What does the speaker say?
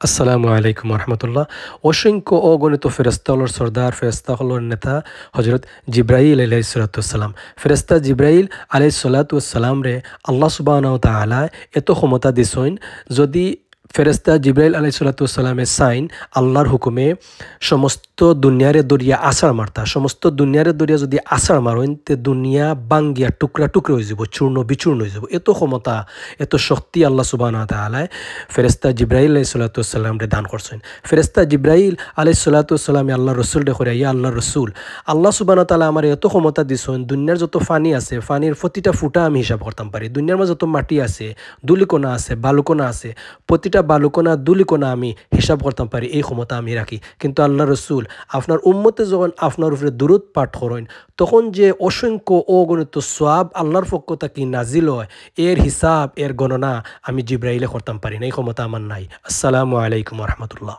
আসসালামু আলাইকুম রহমতুল্লাহ। অসংখ্য অগণিত ফেরেস্তাগুলোর সর্দার ফেরেস্তাগুলোর নেতা হজরত জিব্রাইল আলাইহিসসালাম। ফেরেস্তা জিব্রাইল আলাইহিসসালাম রে আল্লাহ সুবহানাহু ওয়া তাআলা এত ক্ষমতা দিছেন, যদি ফেরেস্তা জিব্রাইল আলাইহিসসালামের সাইন আল্লাহর হুকুমে সমস্ত দুনিয়ারে দরিয়া আছাড় মারতা, সমস্ত দুনিয়ারে দরিয়া যদি আছাড় মারেন তে দুনিয়া বাঙ্গিয়া টুকরা টুকরা হয়ে যাব, চূর্ণ বিচূর্ণ হয়ে যাব। এত ক্ষমতা এত শক্তি আল্লাহ সুবহানাহু ওয়া তাআলা ফেরেস্তা জিব্রাইল আলাইহিসসালাম রে দান করছেন। ফেরেস্তা জিব্রাইল আলাইহিসসালাম আল্লাহ রসুল রে করে, ইয়া আল্লাহ রসুল, আল্লাহ সুবহানাহু ওয়া তাআলা আমার এত ক্ষমতা দিছেন, দুনিয়ার যত ফানি আছে ফানির প্রতিটা ফুটা আমি হিসাব করতাম পারি। দুনিয়ার মাঝে যত মাটি আছে, দুলিকোনা আছে, বালুকোনা আছে, প্রতিটা বালুকোনা দুলিকোনা আমি হিসাব করতাম পারি। এই ক্ষমতা আমি রাখি। কিন্তু আল্লাহ রসুল, আপনার উম্মতে যখন আপনার উপরে দুরূদ পাঠ করেন তখন যে অসংখ্য অগণিত সওয়াব আল্লাহর পক্ষ থেকে নাজিল হয়, এর হিসাব এর গণনা আমি জিব্রাইলে করতাম পারি না। এই ক্ষমতা আমার নাই। আসসালামু আলাইকুম রহমতুল্লাহ।